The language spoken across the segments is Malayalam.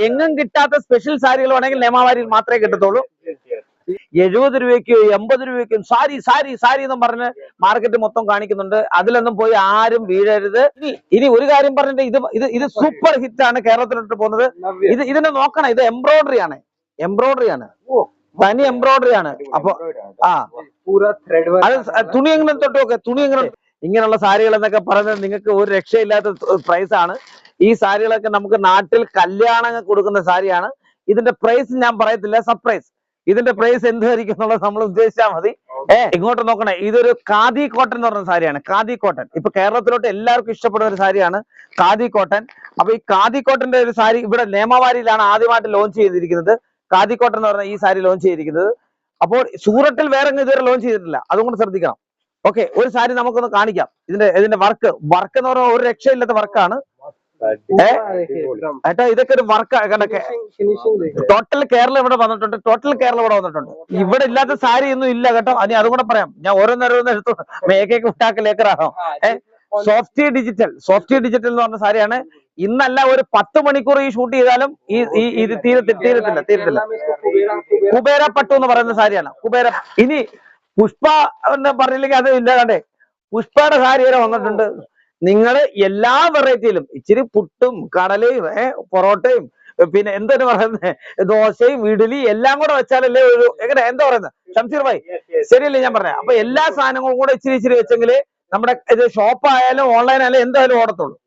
എങ്ങും കിട്ടാത്ത സ്പെഷ്യൽ സാരികൾ വേണമെങ്കിൽ നേമാവാരിയിൽ മാത്രമേ കിട്ടത്തുള്ളൂ. 70 രൂപയ്ക്കും 80 രൂപയ്ക്കും സാരി സാരി സാരി എന്നും പറഞ്ഞ് മാർക്കറ്റ് മൊത്തം കാണിക്കുന്നുണ്ട്. അതിലൊന്നും പോയി ആരും വീഴരുത്. ഇനി ഒരു കാര്യം പറഞ്ഞിട്ട് ഇത് സൂപ്പർ ഹിറ്റ് ആണ് കേരളത്തിലോട്ട് പോകുന്നത്. ഇതിനെ നോക്കണം, ഇത് എംബ്രോയിഡറി ആണ്, തനി എംബ്രോയിഡറി ആണ്. അപ്പൊ അത് തുണി എങ്ങനെ തൊട്ട് നോക്കെ, തുണി എങ്ങനെ ഇങ്ങനെയുള്ള സാരികൾ എന്നൊക്കെ പറയുന്നത് നിങ്ങൾക്ക് ഒരു രക്ഷയില്ലാത്ത പ്രൈസ് ആണ്. ഈ സാരികളൊക്കെ നമുക്ക് നാട്ടിൽ കല്യാണങ്ങൾ കൊടുക്കുന്ന സാരിയാണ്. ഇതിന്റെ പ്രൈസ് ഞാൻ പറയത്തില്ല, സർപ്രൈസ്. ഇതിന്റെ പ്രൈസ് എന്തായിരിക്കും എന്നുള്ളത് നമ്മൾ ഉദ്ദേശിച്ചാൽ മതി. ഇങ്ങോട്ട് നോക്കണേ, ഇതൊരു ഖാദി കോട്ടൺ എന്ന് പറഞ്ഞ സാരിയാണ്. ഖാദി കോട്ടൺ ഇപ്പൊ കേരളത്തിലോട്ട് എല്ലാവർക്കും ഇഷ്ടപ്പെടുന്ന ഒരു സാരിയാണ് ഖാദി കോട്ടൺ. അപ്പൊ ഈ ഖാദി കോട്ടന്റെ ഒരു സാരി ഇവിടെ നേമാവാരിയിലാണ് ആദ്യമായിട്ട് ലോഞ്ച് ചെയ്തിരിക്കുന്നത്. ഖാദി കോട്ടൺ എന്ന് പറഞ്ഞ ഈ സാരി ലോഞ്ച് ചെയ്തിരിക്കുന്നത്. അപ്പോൾ സൂറത്തിൽ വേറെ ഇതുവരെ ലോഞ്ച് ചെയ്തിട്ടില്ല, അതുകൊണ്ട് ശ്രദ്ധിക്കണം. ഓക്കെ, ഒരു സാരി നമുക്കൊന്ന് കാണിക്കാം. ഇതിന്റെ വർക്ക് എന്ന് പറഞ്ഞാൽ ഒരു രക്ഷയില്ലാത്ത വർക്കാണ്. ഏട്ടാ ഇതൊക്കെ ഒരു വർക്ക്. ടോട്ടൽ കേരളം ഇവിടെ വന്നിട്ടുണ്ട്. ഇവിടെ ഇല്ലാത്ത സാരി ഒന്നും ഇല്ല കേട്ടോ. അതും കൂടെ പറയാം. ഞാൻ ഓരോന്നോരോന്ന് എടുത്തു മേക്കേക്ക് ഉണ്ടാക്കലേക്കറാണോ. സോഫ്റ്റ് ഡിജിറ്റൽ എന്ന് പറഞ്ഞ സാരിയാണ്. ഇന്നല്ല ഒരു 10 മണിക്കൂർ ഈ ഷൂട്ട് ചെയ്താലും ഇത് തീരത്തില്ല. കുബേര പട്ടു എന്ന് പറയുന്ന സാരിയാണ് കുബേര. ഇനി പുഷ്പ എന്ന് പറഞ്ഞില്ലെങ്കിൽ അത് ഇല്ല. കണ്ടേ, പുഷ്പയുടെ സാരി വരെ വന്നിട്ടുണ്ട്. നിങ്ങള് എല്ലാ വെറൈറ്റിയിലും ഇച്ചിരി പുട്ടും കടലയും പൊറോട്ടയും പിന്നെ എന്താണ് പറയുന്നത്, ദോശയും ഇഡലി എല്ലാം കൂടെ വെച്ചാലല്ലേ ഒരു എന്താ പറയുന്നത് ഷംസീർ ഭായി, ശരിയല്ലേ ഞാൻ പറഞ്ഞത്? അപ്പൊ എല്ലാ സാധനങ്ങളും കൂടെ ഇച്ചിരി വെച്ചെങ്കില് നമ്മുടെ ഇത് ഷോപ്പ് ആയാലും ഓൺലൈൻ ആയാലും എന്തായാലും ഓടത്തുള്ളൂ.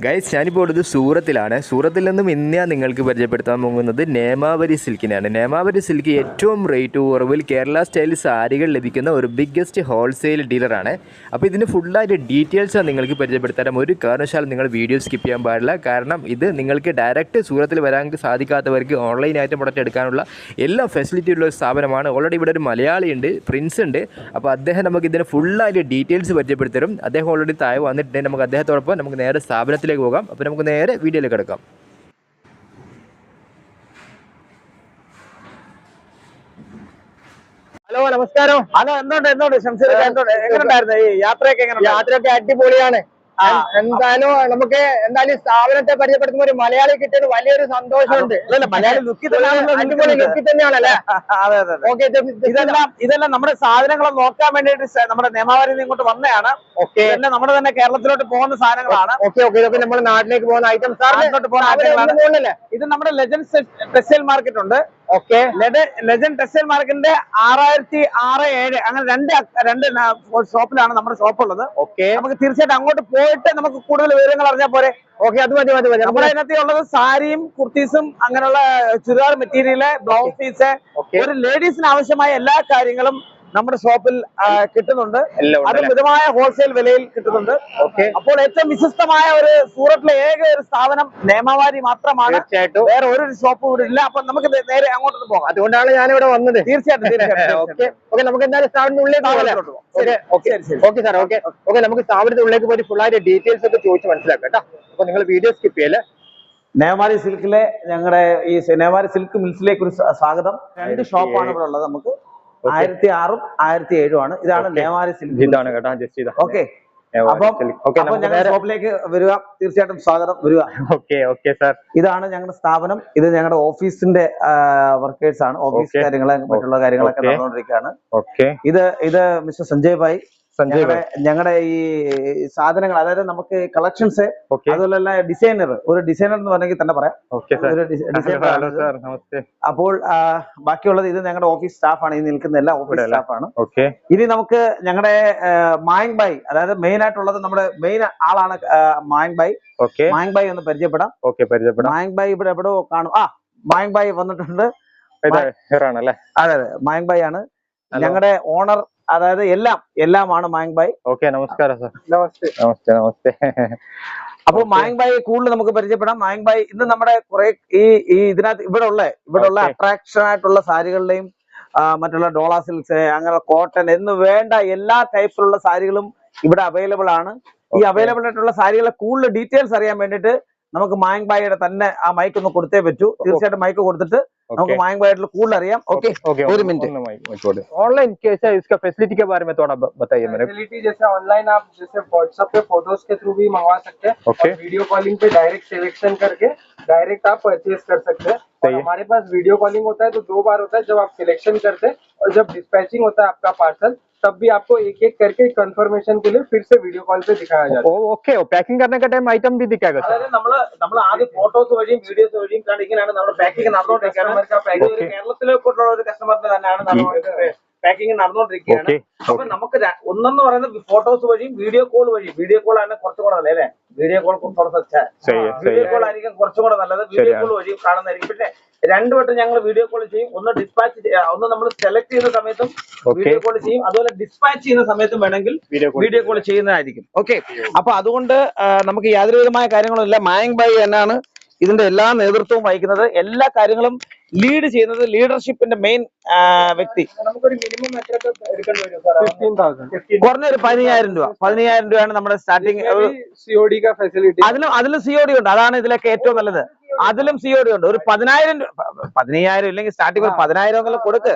ഗൈസ്, ഞാനിപ്പോൾ ഉള്ളത് സൂറത്തിലാണ്. സൂറത്തിൽ നിന്നും ഇന്ന് ഞാൻ നിങ്ങൾക്ക് പരിചയപ്പെടുത്താൻ പോകുന്നത് നേമാവരി സിൽക്കിനാണ്. നേമാവരി സിൽക്ക് ഏറ്റവും റേറ്റ് കുറവിൽ കേരള സ്റ്റൈൽ സാരികൾ ലഭിക്കുന്ന ഒരു ബിഗ്ഗസ്റ്റ് ഹോൾസെയിൽ ഡീലറാണ്. അപ്പോൾ ഇതിന് ഫുള്ളായിട്ട് ഡീറ്റെയിൽസാണ് നിങ്ങൾക്ക് പരിചയപ്പെടുത്താൻ. ഒരു കാരണവശാലും നിങ്ങൾ വീഡിയോ സ്കിപ്പ് ചെയ്യാൻ പാടില്ല. കാരണം ഇത് നിങ്ങൾക്ക് ഡയറക്റ്റ് സൂറത്തിൽ വരാൻ സാധിക്കാത്തവർക്ക് ഓൺലൈനായിട്ട് പ്രൊഡക്റ്റ് എടുക്കാനുള്ള എല്ലാ ഫെസിലിറ്റി ഉള്ള ഒരു സ്ഥാപനമാണ്. ഓൾറെഡി ഇവിടെ ഒരു മലയാളി ഉണ്ട്, പ്രിൻസ് ഉണ്ട്. അപ്പോൾ അദ്ദേഹം നമുക്ക് ഇതിന് ഫുള്ളായിട്ട് ഡീറ്റെയിൽസ് പരിചയപ്പെടുത്തരും. അദ്ദേഹം ഓൾറെഡി താഴെ വന്നിട്ടുണ്ടെങ്കിൽ നമുക്ക് അദ്ദേഹത്തോടൊപ്പം നമുക്ക് നേരെ സ്ഥാപനത്തിലേക്ക് പോകാം. അപ്പോൾ നമുക്ക് നേരെ വീഡിയോയിലേക്ക് കിടക്കാം. ഹലോ, നമസ്കാരം. ഹലോ, എന്തുണ്ട് ഷംസീർ, എങ്ങനെയുണ്ടായിരുന്നു ഈ യാത്രയൊക്കെ? യാത്രയൊക്കെ അടിപൊളിയാണ്. എന്തായാലും നമുക്ക് എന്തായാലും സ്ഥാപനത്തെ പരിചയപ്പെടുത്തുമ്പോൾ ഒരു മലയാളി കിട്ടിയത് വലിയൊരു സന്തോഷമുണ്ട്. മലയാളി അടിപൊളി ലുക്കി തന്നെയാണല്ലേ? ഓക്കെ, ഇതെല്ലാം നമ്മുടെ സാധനങ്ങളെ നോക്കാൻ വേണ്ടിയിട്ട് നമ്മുടെ നേമാവാരിയിൽ നിന്ന് ഇങ്ങോട്ട് വന്നതാണ്. ഓക്കെ, എല്ലാം നമ്മുടെ തന്നെ കേരളത്തിലോട്ട് പോകുന്ന സാധനങ്ങളാണ്. ഓക്കെ, ഇതൊക്കെ നമ്മുടെ നാട്ടിലേക്ക് പോകുന്ന ഐറ്റംസ് ആണ്. ഇത് നമ്മുടെ ലെജൻഡ് ടെക്സ്റ്റൈൽ മാർക്കറ്റ് ഉണ്ട്. ഓക്കെ, ലെജൻഡ് ടെക്സ്റ്റൈൽ മാർക്കറ്റിന്റെ 6006-7 അങ്ങനെ രണ്ട് ഷോപ്പിലാണ് നമ്മുടെ ഷോപ്പ് ഉള്ളത്. ഓക്കെ, നമുക്ക് തീർച്ചയായിട്ടും അങ്ങോട്ട് പോയിട്ട് നമുക്ക് കൂടുതൽ വിവരങ്ങൾ അറിഞ്ഞാൽ പോരെ? ഓക്കെ, അത് മതി. നമ്മുടെ അതിനകത്ത് ഉള്ളത് സാരിയും കുർത്തീസും അങ്ങനെയുള്ള ചുരിദാർ മെറ്റീരിയല്, ബ്ലൗസ് പീസ്, ഒരു ലേഡീസിന് ആവശ്യമായ എല്ലാ കാര്യങ്ങളും നമ്മുടെ ഷോപ്പിൽ കിട്ടുന്നുണ്ട്. അത് മിതമായ ഹോൾസെയിൽ വിലയിൽ കിട്ടുന്നുണ്ട്. അപ്പോൾ ഏറ്റവും വിശിഷ്ടമായ ഒരു സൂറത്തിലെ ഏക ഒരു സ്ഥാപനം നേമാവാരി മാത്രമാണ്. തീർച്ചയായിട്ടും വേറെ ഒരു ഷോപ്പ് ഇവിടെ ഇല്ല. അപ്പൊ നമുക്ക് നേരെ അങ്ങോട്ട് പോകാം. അതുകൊണ്ടാണ് ഞാനിവിടെ വന്നത്. തീർച്ചയായിട്ടും. ഓക്കെ, നമുക്ക് എന്തായാലും സ്ഥാപനത്തിന്റെ ഉള്ളിലേക്ക് നമുക്ക് സ്ഥാപനത്തിന്റെ ഉള്ളിലേക്ക് പോയി ഫുള്ളായിട്ട് ഡീറ്റെയിൽസ് ഒക്കെ ചോദിച്ച് മനസ്സിലാക്കാം കേട്ടോ. അപ്പൊ നിങ്ങൾ വീഡിയോ സ്കിപ്പ് ചെയ്യല്ലേ. നേമാരി സിൽക്കിലെ ഞങ്ങളുടെ ഈ നേമാരി സിൽക്ക് മിൽസിലേക്ക് ഒരു സ്വാഗതം. 2 ഷോപ്പാണ് ഇവിടെ ഉള്ളത്. നമുക്ക് 1006-ഉം 1007-ഉം ആണ്. ഇതാണ് നേമാരി സിൽക്ക്. ഇതാണ് കേട്ടോ, ജസ്റ്റ് ഇതാ. ഓക്കെ, അപ്പൊ ഞങ്ങളുടെ ഷോപ്പിലേക്ക് വരിക. തീർച്ചയായിട്ടും സ്വാഗതം, വരിക. Okay sir. ഇതാണ് ഞങ്ങളുടെ സ്ഥാപനം. ഇത് ഞങ്ങളുടെ ഓഫീസിന്റെ വർക്കേഴ്സ് ആണ്. ഓഫീസ് കാര്യങ്ങളെ മറ്റുള്ള കാര്യങ്ങളൊക്കെ നടന്നുകൊണ്ടിരിക്കുകയാണ്. ഇത് മിസ്റ്റർ സഞ്ജയ് ഭായ്. ഞങ്ങളുടെ ഈ സാധനങ്ങൾ, അതായത് നമുക്ക് കളക്ഷൻസ്, അതുപോലെ ഡിസൈനർ എന്ന് പറഞ്ഞെങ്കിൽ തന്നെ പറയാം. അപ്പോൾ ബാക്കിയുള്ളത് ഇത് ഞങ്ങളുടെ ഓഫീസ് സ്റ്റാഫാണ്. ഈ നിൽക്കുന്ന എല്ലാ ഓഫീസ് സ്റ്റാഫാണ്. ഇനി നമുക്ക് ഞങ്ങളുടെ മായങ് ഭായ്, അതായത് മെയിൻ ആയിട്ടുള്ളത് നമ്മുടെ മെയിൻ ആളാണ് മായങ് ഭായ്. മായങ് ഭായ് ഒന്ന് പരിചയപ്പെടാം. മായങ് ഭായ് ഇവിടെ എവിടെയോ കാണും. മായങ് ഭായ് വന്നിട്ടുണ്ട്. അതെ, മായങ് ഭായ് ആണ് ഞങ്ങളുടെ ഓണർ. അതായത് എല്ലാമാണ് മായങ് ഭായ്. ഓക്കെ, നമസ്കാരം സാർ. നമസ്തേ. അപ്പൊ മായങ് ഭായ് കൂടുതൽ നമുക്ക് പരിചയപ്പെടാം. മായങ് ഭായ് ഇന്ന് നമ്മുടെ കുറെ ഇതിനകത്ത് ഇവിടെ ഉള്ള അട്രാക്ഷൻ ആയിട്ടുള്ള സാരികളുടെയും മറ്റുള്ള ഡോള സിൽക്സ്, അങ്ങനെ കോട്ടൺ എന്ന് വേണ്ട എല്ലാ ടൈപ്പിലുള്ള സാരികളും ഇവിടെ അവൈലബിൾ ആണ്. ഈ അവൈലബിൾ ആയിട്ടുള്ള സാരികളെ കൂടുതൽ ഡീറ്റെയിൽസ് അറിയാൻ വേണ്ടിയിട്ട് നമുക്ക് മായങ്ക് ഭായിയുടെ തന്നെ ആ മൈക്ക് ഒന്ന് കൊടുത്തേ പറ്റൂ. തീർച്ചയായിട്ടും മൈക്ക് കൊടുത്തിട്ട് നമുക്ക് മായങ്ക് ഭായിയുടെ കൂടുതൽ അറിയാം. ओके ഒരു मिनट ऑनलाइन कैसा है, इसका फैसिलिटी के बारे में थोड़ा बताइए मेरे। फैसिलिटी जैसे ऑनलाइन आप जैसे व्हाट्सएप पे फोटोज के थ्रू भी मंगवा सकते हैं और वीडियो कॉलिंग पे डायरेक्ट सिलेक्शन करके डायरेक्ट आप परचेज कर सकते हैं। और हमारे पास वीडियो कॉलिंग होता है तो 2 बार होता है, जब आप सिलेक्शन करते हैं और जब डिस्पैचिंग होता है आपका पार्सल, तब भी आपको एक एक करके कंफर्मेशन के लिए फिर से वीडियो कॉल पे दिखाया जाता है। ओके, पैकिंग करने का टाइम आइटम भी दिखाएगा सर। അതായത് നമ്മൾ ആദ്യം ഫോട്ടോസ് വഴിയും വീഡിയോസ് വഴിയും ഇങ്ങനെയാണ് നമ്മുടെ പാക്കിംഗ് നടന്നുകൊണ്ടിരിക്കുകയാണ്. കേരളത്തിലേക്കുള്ള ഒരു കസ്റ്റമറിന് തന്നെയാണ് പാക്കിംഗ് നടന്നുകൊണ്ടിരിക്കുകയാണ്. അപ്പൊ നമുക്ക് ഒന്നെന്ന് പറയുന്നത് ഫോട്ടോസ് വഴിയും വീഡിയോ കോൾ ആണ് കുറച്ചും കൂടെ നല്ലത് അല്ലേ? വീഡിയോ കോൾ വീഡിയോ കോൾ ആയിരിക്കും കുറച്ചും കൂടെ നല്ലത്. വീഡിയോ കോൾ വഴിയും കാണുന്നതായിരിക്കും. പിന്നെ 2 വട്ടം ഞങ്ങൾ വീഡിയോ കോൾ ചെയ്യും. ഒന്ന് ഡിസ്പാച്ച് ഒന്ന് നമ്മൾ സെലക്ട് ചെയ്യുന്ന സമയത്തും വീഡിയോ കോൾ ചെയ്യും, അതുപോലെ ഡിസ്പാച്ച് ചെയ്യുന്ന സമയത്തും വേണമെങ്കിൽ വീഡിയോ കോൾ ചെയ്യുന്നതായിരിക്കും. ഓക്കെ, അപ്പൊ അതുകൊണ്ട് നമുക്ക് യാതൊരു വിധമായ കാര്യങ്ങളും ഇല്ല. മായങ്ക് ഭായി തന്നെയാണ് ഇതിന്റെ എല്ലാ നേതൃത്വവും വഹിക്കുന്നത്. എല്ലാ കാര്യങ്ങളും ലീഡ് ചെയ്യുന്നത് ലീഡർഷിപ്പിന്റെ മെയിൻ വ്യക്തി. നമുക്കൊരു മിനിമം എത്ര എടുക്കേണ്ടി വരും സാർ? 15,000 കുറഞ്ഞൊരു 15,000 രൂപ. 15,000 രൂപയാണ് നമ്മുടെ സ്റ്റാർട്ടിങ്. COD का फैसिलिटी അതിലും COD ഉണ്ട്. അതാണ് ഇതിലൊക്കെ ഏറ്റവും നല്ലത്. അതിലും COD ഉണ്ട്. ഒരു 10,000 15,000 ഇല്ലെങ്കിൽ സ്റ്റാർട്ടിങ് ഒരു 10,000 കൊടുക്ക്.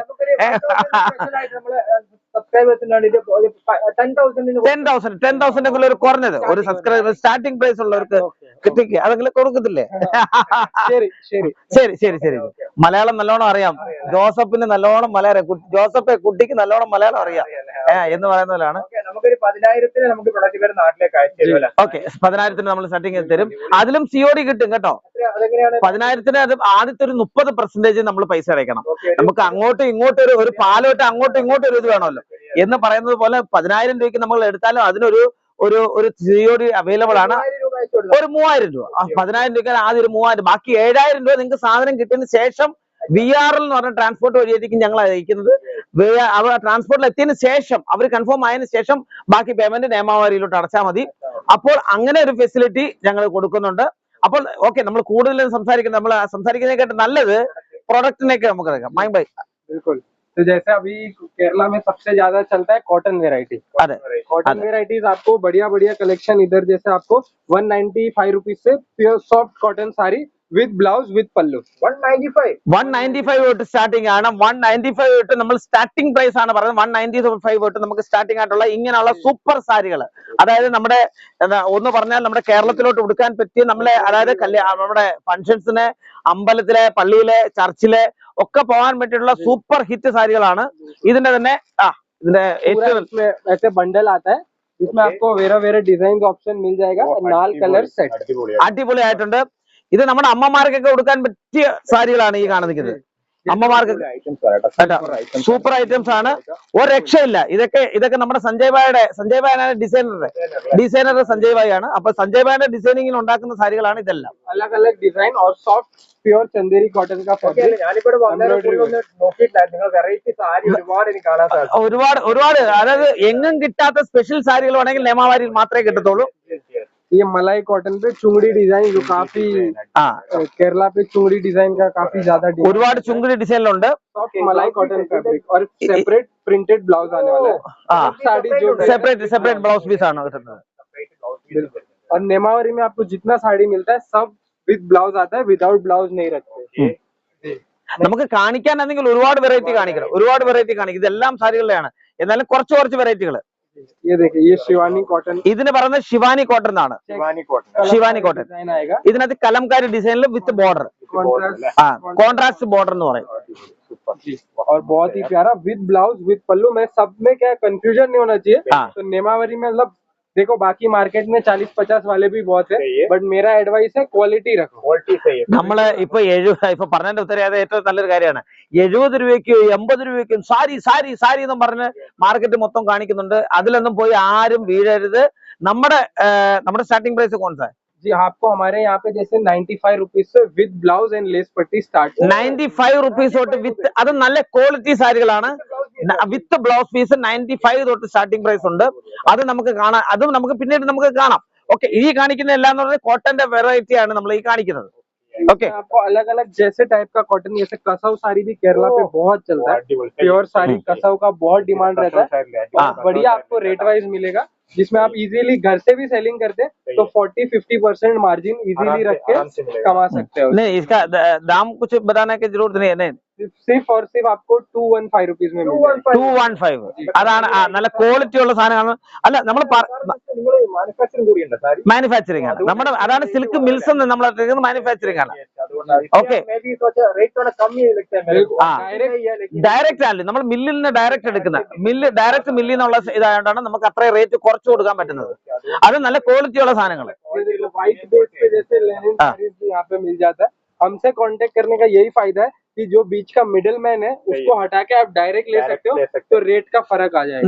10,000 ഒരു കുറഞ്ഞത് ഒരു സബ്സ്ക്രൈബർ സ്റ്റാർട്ടിംഗ് പ്രൈസ് ഉള്ളവർക്ക് കിട്ടിക്ക് അതെങ്കിലും കൊടുക്കത്തില്ലേ? ശരി. മലയാളം നല്ലോണം അറിയാം. ജോസഫിന് നല്ലോണം മലയാളം, കുട്ടിക്ക് നല്ലോണം മലയാളം അറിയാം എന്ന് പറയുന്നതിലാണ്. നമുക്കൊരു 10,000 നമുക്ക് പ്രൊഡക്റ്റ് പേര് നാട്ടിലേക്ക് അയച്ചു തരും. ഓക്കെ, 10,000 നമ്മൾ സ്റ്റാർട്ടിംഗ് തരും. അതിലും COD കിട്ടും കേട്ടോ. 10,000 അത് ആദ്യത്തെ ഒരു 30% നമ്മൾ പൈസ അടയ്ക്കണം. നമുക്ക് അങ്ങോട്ടും ഇങ്ങോട്ടും ഒരു പാലോട്ട് അങ്ങോട്ടും ഇങ്ങോട്ടും ഒരു ഇത് വേണമല്ലോ എന്ന് പറയുന്നത് പോലെ 10,000 രൂപയ്ക്ക് നമ്മൾ എടുത്താലും അതിനൊരു ഒരു COD അവൈലബിൾ ആണ്. ഒരു 3,000 രൂപ. 10,000 രൂപയ്ക്ക് ആദ്യം ഒരു 3,000, ബാക്കി 7,000 രൂപ നിങ്ങൾക്ക് സാധനം കിട്ടിയതിന് ശേഷം VRL എന്ന് പറഞ്ഞ ട്രാൻസ്പോർട്ട് വഴിയായിരിക്കും ഞങ്ങൾ അയക്കുന്നത്. അവർ ട്രാൻസ്പോർട്ടിൽ എത്തിയതിനു ശേഷം അവർ കൺഫേം ആയതിനു ശേഷം ബാക്കി പേയ്മെന്റ് നിയമാവലിയിലോട്ട് അടച്ചാൽ മതി. അപ്പോൾ അങ്ങനെ ഒരു ഫെസിലിറ്റി ഞങ്ങൾ കൊടുക്കുന്നുണ്ട്. അപ്പോൾ ഓക്കെ, നമ്മൾ കൂടുതൽ സംസാരിക്കുന്നതിനെക്കാട്ട് നല്ലത് प्रोडक्ट നമുക്ക് എടുക്കാം. മായങ്ക് ഭായ്, बिल्कुल। तो जैसे अभी केरला में सबसे ज्यादा चलता है कॉटन वेराइटी। कॉटन वेराइटीज आपको बढ़िया कलेक्शन इधर जैसे आपको 195 रुपीज से pure soft cotton sari with blouse with pallu 195 തൊട്ട് സ്റ്റാർട്ടിംഗ് ആണ്. 195 തൊട്ട് നമ്മൾ സ്റ്റാർട്ടിംഗ് പ്രൈസ് ആണ് പറയുന്നത്. 195 തൊട്ട് നമുക്ക് സ്റ്റാർട്ടിംഗ് ആയിട്ടുള്ള ഇങ്ങനെയുള്ള സൂപ്പർ സാരികൾ, അതായത് നമ്മുടെ ഒന്ന് പറഞ്ഞാൽ നമ്മുടെ കേരളത്തിലോട്ട് ഉടുക്കാൻ പറ്റിയ നമ്മളെ, അതായത് നമ്മുടെ ഫംഗ്ഷൻസിന്, അമ്പലത്തിലെ, പള്ളിയിലെ, ചർച്ചിലെ ഒക്കെ പോകാൻ പറ്റിയിട്ടുള്ള സൂപ്പർ ഹിറ്റ് സാരികളാണ്. ഇതിന്റെ തന്നെ ഇതിന്റെ ഏറ്റവും बंडल आता है जिसमें आपको वेरा डिजाइन ऑप्शन मिल जाएगा, नाल कलर सेट അടിപൊളിയായിട്ടുണ്ട്. ഇത് നമ്മുടെ അമ്മമാർക്കൊക്കെ കൊടുക്കാൻ പറ്റിയ സാരികളാണ് ഈ കാണുന്നത്. അമ്മമാർക്കൊക്കെ സൂപ്പർ ഐറ്റംസ് ആണ്, ഒരു രക്ഷയില്ല. ഇതൊക്കെ നമ്മുടെ സഞ്ജയ് ഭായാണ് ഡിസൈനർ സഞ്ജയ് ഭായ് ആണ്. അപ്പൊ സഞ്ജയ് ഭായുടെ ഡിസൈനിങ്ങിൽ ഉണ്ടാക്കുന്ന സാരികളാണ് ഇതെല്ലാം. अलग अलग डिजाइन और सॉफ्ट प्योर चंदेरी कॉटन का फैब्रिक। ഒരുപാട് അതായത് എങ്ങും കിട്ടാത്ത സ്പെഷ്യൽ സാരികൾ വേണമെങ്കിൽ നിയമാവരിയിൽ മാത്രമേ കിട്ടത്തുള്ളൂ. ये मलाई कॉटन पे चुंगड़ी डिजाइन जो काफी केरला पे चुंगड़ी डिजाइन का काफी ज्यादा ഒരുപാട് ചുങ്കുടി ഡിസൈനിലുണ്ട്. सॉफ्ट मलाई कॉटन फैब्रिक और सेपरेट प्रिंटेड ब्लाउज आने वाला है। साड़ी जो सेपरेट ब्लाउज पीस ആണ് കിട്ടുന്നത്. और नेमावरी में आपको जितना साड़ी मिलता है सब विद ब्लाउज आता है, विदाउट ब्लाउज नहीं रखते। നമുക്ക് കാണിക്കാനെങ്കിൽ ഒരുപാട് വെറൈറ്റി കാണിക്കും. ഇതെല്ലാം സാരികളുടെയാണ്, എന്നാലും കുറച്ച് വെറൈറ്റികൾ. ये देखिए, ये शिवानी कॉटन, ഇതിന് പറയുന്നത് ശിവാനി കോട്ടൺ എന്നാണ്. ശിവാനി കോട്ടൺ ഇതിനകത്ത് കലംകാരി ഡിസൈനിൽ വിത്ത് ബോർഡർ, കോൺട്രാസ്റ്റ് ബോർഡർ എന്ന് പറയും. और बहुत ही प्यारा विद ब्लाउज विद पल्लू। मैं सब में क्या कंफ्यूजन नहीं होना चाहिए। तो नेमावरी में मतलब देखो, बाकी मार्केट में 40-50 वाले भी बहुत है, बट मेरा एडवाइस है क्वालिटी रखो। നമ്മള് ഇപ്പൊ പറഞ്ഞതിന്റെ ഉത്തരം അത് ഏറ്റവും നല്ലൊരു കാര്യമാണ്. 70 രൂപയ്ക്കും 80 രൂപയ്ക്കും സാരി എന്നും പറഞ്ഞ് മാർക്കറ്റ് മൊത്തം കാണിക്കുന്നുണ്ട്. അതിലൊന്നും പോയി ആരും വീഴരുത്. നമ്മുടെ സ്റ്റാർട്ടിംഗ് പ്രൈസ് കോൺസാ जी, आपको हमारे यहाँ पे जैसे 95 रुपीज से विद ब्लाउज एंड लेस पट्टी स्टार्ट। 95 रुपीस തൊട്ട് വിത്ത്, അത് നല്ല ക്വാളിറ്റി സാരികളാണ്. വിത്ത് ബ്ലൗസ് പീസ് 95 തൊട്ട് സ്റ്റാർട്ടിംഗ് പ്രൈസ് ഉണ്ട്. അത് നമുക്ക് കാണാം, അതും നമുക്ക് പിന്നീട് നമുക്ക് കാണാം. ഓക്കെ, ഈ കാണിക്കുന്ന എല്ലാം എന്ന് പറഞ്ഞാൽ കോട്ടന്റെ വെറൈറ്റി ആണ് നമ്മൾ ഈ കാണിക്കുന്നത്. ओके, आपको अलग अलग जैसे टाइप का कॉटन, जैसे कसव साड़ी भी केरला पे बहुत चलता है। प्योर साड़ी कसव का बहुत डिमांड रहता है। बढ़िया आपको रेट वाइज मिलेगा। जिसमें आप इजीली घर से भी सेलिंग करते तो 40-50% मार्जिन इजीली रख के कमा सकते हो। नहीं इसका दाम कुछ बताने की जरूरत नहीं है नहीं सिर्फ और सिर्फ आपको 215 रुपीज में मिल जाएगा। 215 അതാണ് നല്ല ക്വാളിറ്റി ഉള്ള സാധനമാണ്. അല്ല നമ്മൾ മാനുഫാക്ചറിംഗ് ആണ് നമ്മുടെ, അതാണ് സിൽക്ക് മിൽസ് എന്ന് നമ്മൾ മാനുഫാക്ചറിംഗ് ആണ്. ഓക്കെ ഡയറക്റ്റ് ആണല്ലേ നമ്മൾ മില്ലിൽ നിന്ന് ഡയറക്റ്റ് എടുക്കുന്ന ഡയറക്റ്റ് മില്ലിൽ നിന്നുള്ള ഇതായതുകൊണ്ടാണ് നമുക്ക് അത്രയും റേറ്റ് കുറച്ച് കൊടുക്കാൻ പറ്റുന്നത്. അത് നല്ല ക്വാളിറ്റി ഉള്ള സാധനങ്ങൾ. व्हाइट बेस पे जैसे लेनिन साड़ीज भी यहाँ पे मिल जाता है। हमसे कांटेक्ट करने का यही फायदा है कि जो बीच का मिडिल मैन है उसको हटा के आप डायरेक्ट ले सकते हो, तो रेट का फर्क आ जाएगा।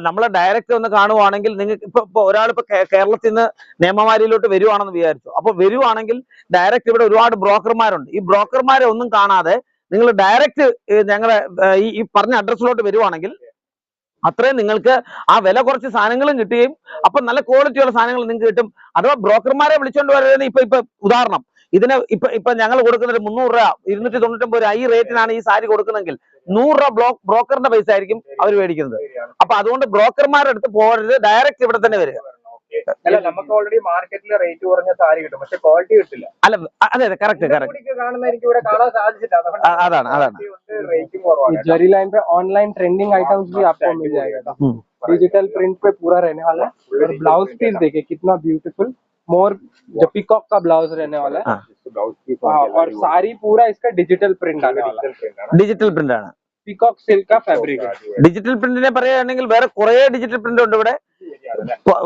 നമ്മള് ഡയറക്റ്റ് ഒന്ന് കാണുവാണെങ്കിൽ നിങ്ങൾക്ക് ഇപ്പൊ ഒരാളിപ്പോ കേരളത്തിൽ നിന്ന് നിയമമാരിയിലോട്ട് വരുവാണെന്ന് വിചാരിച്ചു. അപ്പൊ വരുവാണെങ്കിൽ ഡയറക്റ്റ് ഇവിടെ ഒരുപാട് ബ്രോക്കർമാരുണ്ട്. ഈ ബ്രോക്കർമാരെ ഒന്നും കാണാതെ നിങ്ങൾ ഡയറക്റ്റ് ഞങ്ങളുടെ ഈ പറഞ്ഞ അഡ്രസ്സിലോട്ട് വരുവാണെങ്കിൽ അത്രയും നിങ്ങൾക്ക് ആ വില കുറച്ച് സാധനങ്ങളും കിട്ടുകയും അപ്പൊ നല്ല ക്വാളിറ്റിയുള്ള സാധനങ്ങൾ നിങ്ങൾക്ക് കിട്ടും. അഥവാ ബ്രോക്കർമാരെ വിളിച്ചോണ്ട് വരുന്നത് ഇപ്പൊ ഉദാഹരണം ഇതിന് ഇപ്പൊ ഞങ്ങൾ കൊടുക്കുന്നത് 300 രൂപ 299 രൂപ ഈ റേറ്റിനാണ് ഈ സാരി കൊടുക്കുന്നെങ്കിൽ 100 രൂപ ബ്രോക്കറിന്റെ പൈസ ആയിരിക്കും അവർ മേടിക്കുന്നത്. അപ്പൊ അതുകൊണ്ട് ബ്രോക്കർമാരുടെ അടുത്ത് പോകരുത്, ഡയറക്റ്റ് ഇവിടെ തന്നെ വരിക. അല്ല നമുക്ക് ഓൾറെഡി മാർക്കറ്റിൽ റേറ്റ് കുറഞ്ഞ സാരി കിട്ടും, പക്ഷെ ക്വാളിറ്റി കിട്ടില്ല. അല്ല അതെ കറക്റ്റ് കാണുന്ന എനിക്ക് ഇവിടെ കാണാൻ സാധിച്ചില്ല. അതാണ് റേറ്റും കുറവാണ്. जरी लाइन पे ऑनलाइन ट्रेंडिंग आइटम्स भी आपको मिल जाएगा। डिजिटल प्रिंट पे पूरा रहने वाला है। और ब्लाउज पीस देखिए कितना ब्यूटीफुल मोर जो पीकॉक का ब्लाउज रहने वाला है। और सारी पूरा इसका डिजिटल प्रिंट आने वाला है। ഡിജിറ്റൽ പ്രിന്റ് ആണ്. पीकॉक सिल्क का फैब्रिक है। ഡിജിറ്റൽ പ്രിന്റിനെ പറയുകയാണെങ്കിൽ വേറെ കുറെ ഡിജിറ്റൽ പ്രിന്റ് ഉണ്ട് ഇവിടെ.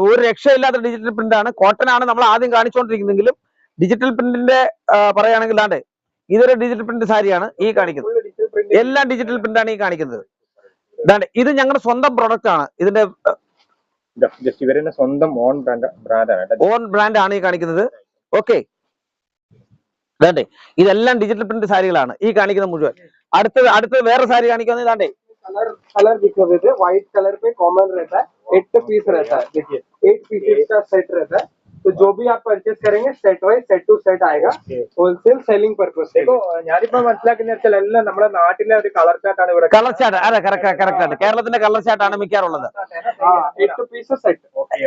ഒരു രക്ഷയില്ലാത്ത ഡിജിറ്റൽ പ്രിന്റ് ആണ്. കോട്ടൺ ആണ് നമ്മൾ ആദ്യം കാണിച്ചുകൊണ്ടിരിക്കുന്നെങ്കിലും ഡിജിറ്റൽ പ്രിന്റിന്റെ പറയുകയാണെങ്കിൽ ദാണ്ടെ ഇതൊരു ഡിജിറ്റൽ പ്രിന്റ് സാരിയാണ് ഈ കാണിക്കുന്നത്. എല്ലാം ഡിജിറ്റൽ പ്രിന്റ് ആണ് ഈ കാണിക്കുന്നത്. ദാണ്ടെ ഇത് ഞങ്ങളുടെ സ്വന്തം പ്രൊഡക്റ്റ് ആണ്. ഇതിന്റെ ഇവരുടെ സ്വന്തം ഓൺ ബ്രാൻഡ് ആണ് ഈ കാണിക്കുന്നത്. ഓക്കെ ദാണ്ടെ ഇതെല്ലാം ഡിജിറ്റൽ പ്രിന്റ് സാരികളാണ് ഈ കാണിക്കുന്നത് മുഴുവൻ. അടുത്തത് വേറെ സാരി കാണിക്കുന്നത് ദാണ്ടെ कलर दिख रहे थे। व्हाइट कलर पे कॉमन रहता है, 8 पीस रहता है। देखिए 8 पीसेस का सेट रहता है। तो जो भी आप परचेस करेंगे set wise set to set आएगा, होलसेल सेलिंग पर्पस से। ഞാനിപ്പോ മനസ്സിലാക്കുന്ന വെച്ചാൽ എല്ലാം നമ്മുടെ നാട്ടിലെ ഒരു കളർ ചാർട്ടാണ് ഇവിടെ. കളർ ചാർട്ട് അതെ കറക്റ്റ് ആണ്. കേരളത്തിന്റെ കളർ ചാർട്ടാണ് മിക്കാറുള്ളത്. 8 पीस सेट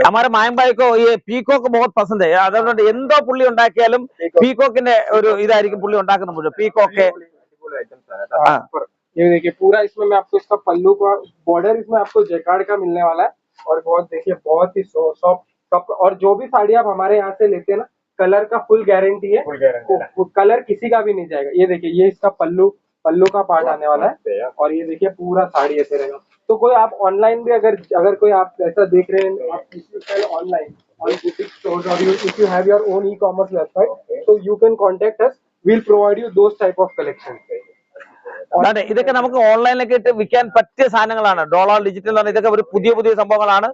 हमारे मायम भाई को ये पीकॉक बहुत पसंद है. അതുകൊണ്ട് എന്തോ പുള്ളി ഉണ്ടാക്കിയാലും പീകോക്കിന്റെ ഒരു ഇതായിരിക്കും പുള്ളി ഉണ്ടാക്കുന്ന മുഴുവൻ പീകോക്ക്. ये देखिए पूरा इसमें मैं आपको इसका पल्लू का बॉर्डर इसमें आपको जैकार्ड का मिलने वाला है। और बहुत देखिए बहुत ही सॉफ्ट। और जो भी साड़ी आप हमारे यहाँ से लेते हैं ना, कलर का फुल गारंटी है। कलर किसी का भी नहीं जाएगा। ये देखिए ये इसका पल्लू का पार्ट आने वाला है। और ये देखिए पूरा साड़ी ऐसे रहेगा। तो कोई आप ऑनलाइन भी अगर कोई आप ऐसा देख रहे हैं, आप online on boutique stores or if you have your own e-commerce website, so you can contact us. We'll provide you those type of collections. അതെ ഇതൊക്കെ നമുക്ക് ഓൺലൈനിലൊക്കെ ഇട്ട് വിൽക്കാൻ പറ്റിയ സാധനങ്ങളാണ്. ഡോളർ ഡിജിറ്റൽ ആണ്. ഇതൊക്കെ ഒരു പുതിയ സംഭവങ്ങളാണ്.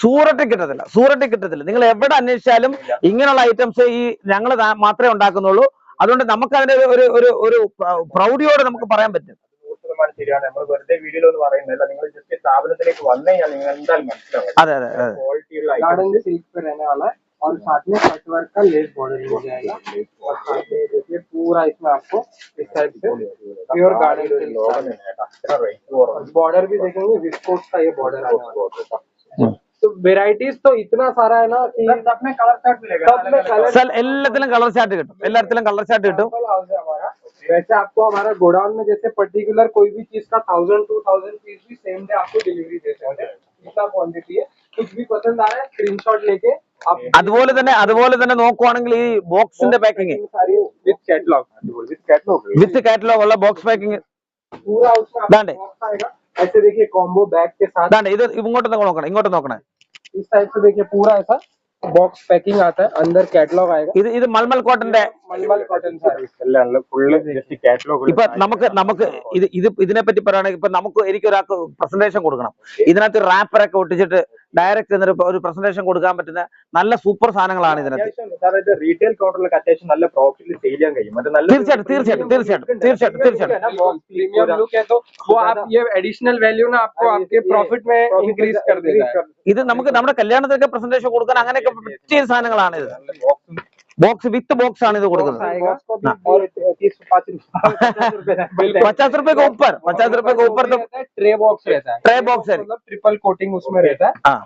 സൂറത്തിൽ കിട്ടത്തില്ല. നിങ്ങൾ എവിടെ അന്വേഷിച്ചാലും ഇങ്ങനെയുള്ള ഐറ്റംസ് ഈ ഞങ്ങൾ മാത്രമേ ഉണ്ടാക്കുന്നുള്ളൂ. അതുകൊണ്ട് നമുക്ക് അതിന്റെ ഒരു പ്രൗഢിയോടെ നമുക്ക് പറയാൻ പറ്റും. ശരിയാണ്. നമ്മൾ വെറുതെ വീഡിയോയിൽ ഒന്ന് പറയുന്നില്ല. നിങ്ങൾ ജസ്റ്റ് സ്ഥാപനത്തിലേക്ക് വന്നു കഴിഞ്ഞാൽ നിങ്ങൾ എന്തായാലും മനസ്സിലാവും. അതെ ക്വാളിറ്റിയുള്ള और साथ में कट वर्क का लेस बॉर्डर मिल जाएगा। और साथ में देखिए पूरा इसमें आपको इस टाइप से प्योर गार्डन बॉर्डर भी देखेंगे, विस्कोस का ये बॉर्डर आने वाला है। तो वेराइटीज तो इतना सारा है ना कि अपने कलर चार्ट मिलेगा। എല്ലാത്തിലും കളർ ചാർട്ട് കിട്ടും. वैसे आपको हमारा गोडाउन में जैसे पर्टिकुलर कोई भी चीज का 1000-2000 पीस भी सेम डे आपको डिलीवरी दे सकते हैं। इतना क्वांटिटी है। कुछ भी पसंद आ रहा है स्क्रीनशॉट लेके आप അതുപോലെ തന്നെ നോക്കുവാണെങ്കിൽ ഈ ബോക്സിന്റെ പാക്കിംഗ് विद കാറ്റലോഗ് ഉള്ള ബോക്സ് പാക്കിംഗ് पूरा उसमें दांडे आएगा। ऐसे देखिए कॉम्बो बैग के साथ ഇത് ഇങ്ങോട്ട് നോക്കണേ. इस टाइप से देखिए पूरा ऐसा बॉक्स पैकिंग आता है, अंदर कैटलॉग आएगा। ഇത് മൽമൽ കോട്ടന്റെ मलमल कॉटन साड़ी ഇപ്പൊ നമുക്ക് ഇതിനെ പറ്റി പറയുകയാണെങ്കിൽ ഇപ്പൊ എനിക്ക് ഒരാൾക്ക് പ്രസന്റേഷൻ കൊടുക്കണം. ഇതിനകത്ത് റാപ്പറൊക്കെ ഒട്ടിച്ചിട്ട് ഡയറക്റ്റ് ഒരു പ്രസന്റേഷൻ കൊടുക്കാൻ പറ്റുന്ന നല്ല സൂപ്പർ സാധനങ്ങളാണ് ഇതിനകത്ത്. റീറ്റെയിൽ കൗണ്ടറിലൊക്കെ അത്യാവശ്യം നല്ല പ്രോഫിറ്റിൽ സെയിൽ ചെയ്യാൻ കഴിയും. തീർച്ചയായിട്ടും प्रीमियम लुक है तो वो आप ये एडिशनल वैल्यू ना आपको आपके प्रॉफिट में इंक्रीज कर देगा। ഇത് നമുക്ക് നമ്മുടെ കല്യാണത്തിനൊക്കെ പ്രസന്റേഷൻ കൊടുക്കാൻ അങ്ങനെയൊക്കെ പറ്റിയ സാധനങ്ങളാണ് ഇത്. ബോക്സ് വിത്ത് ബോക്സ് ആണ് ഇത് കൊടുക്കുന്നത്. बॉक्स को भी और 30-50 रुपए 50 रुपए के ऊपर 50 रुपए के ऊपर तो ट्रे बॉक्स रहता है। ट्रे बॉक्स है। मतलब ट्रिपल कोटिंग उसमें रहता है। हाँ।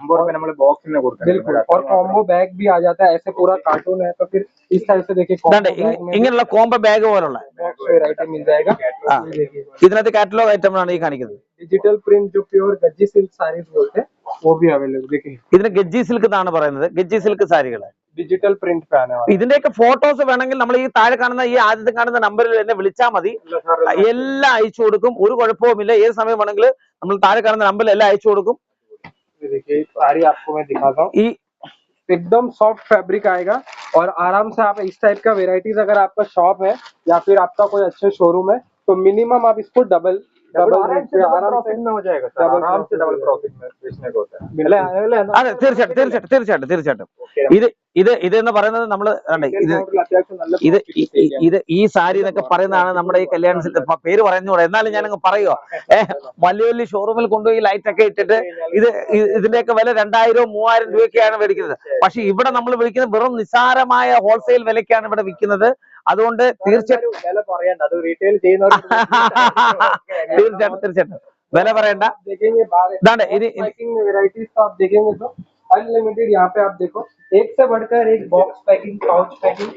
बिल्कुल, और कॉम्बो बैग भी आ जाता है, ऐसे पूरा कार्टून है तो फिर इस टाइप से देखिए ഇതാണ്ട് ഇങ്ങനെയുള്ള കോംബോ ബാഗ് പോലുള്ള बॉक्स वेराइटी मिल जाएगा। ആ. ये देखिए ഇതിനകത്ത് കാറ്റലോഗ് ഐറ്റം ആണ് ഈ കാണിക്കുന്നത്. डिजिटल प्रिंट जो प्योर गज्जी सिल्क साड़ीज बोलते हैं वो भी अवेलेबल देखिए। ഇതിന് ഗജ്ജി സിൽക്ക് എന്നാണ് പറയുന്നത്. ഗജ്ജി സിൽക്ക് സാരികൾ. डिजिटल प्रिंट पे आने वाला ഇതിന്റെയൊക്കെ ഫോട്ടോസ് വേണമെങ്കിൽ നമ്മൾ ഈ താഴെ കാണുന്ന ഈ ആദ്യത്തെ കാണുന്ന നമ്പറിൽ എന്നെ വിളിച്ചാൽ മതി. എല്ലാം അയച്ചു കൊടുക്കും. ഒരു കുഴപ്പവുമില്ല. ഏത് സമയം വേണമെങ്കിൽ നമ്മൾ താഴെ കാണുന്ന നമ്പറിൽ എല്ലാം അയച്ചു കൊടുക്കും. ये देखिए साड़ी आपको मैं दिखाता हूँ। ഈ एकदम सॉफ्ट फैब्रिक आएगा और आराम से आप इस टाइप का वेराइटीज अगर आपका शॉप है या फिर आपका कोई अच्छे शोरूम है तो मिनिमम आप इसको डबल आराम से हो जाएगा सर, आराम से डबल प्रॉफिट में बेचने को होता है। അതെ തീർച്ചയായിട്ടും ഇതെന്ന് പറയുന്നത് നമ്മൾ ഇത് ഈ സാരി എന്നൊക്കെ പറയുന്നതാണ് നമ്മുടെ ഈ കല്യാണത്തിന്റെ പേര് പറയുന്നൂടെ. എന്നാലും ഞാനങ്ങ് പറയുക, വലിയ വലിയ ഷോറൂമിൽ കൊണ്ടുപോയി ലൈറ്റ് ഒക്കെ ഇട്ടിട്ട് ഇതിന്റെയൊക്കെ വില 2000-3000 രൂപയൊക്കെയാണ് മേടിക്കുന്നത്. പക്ഷെ ഇവിടെ നമ്മൾ വിളിക്കുന്നത് വെറും നിസ്സാരമായ ഹോൾസെയിൽ വിലക്കാണ് ഇവിടെ വിൽക്കുന്നത്. അതുകൊണ്ട് തീർച്ചയായിട്ടും വില പറയണ്ട, അത് റീറ്റെയിൽ ചെയ്യുന്നവർ തീർച്ചയായിട്ടും വില പറയണ്ട. देखेंगे ഇതാണ് ഇത് पैकिंग में वेराइटीज तो आप देखेंगे तो अनलिमिटेड। यहाँ पे आप देखो एक से बढ़कर एक बॉक्स पैकिंग, पाउच पैकिंग,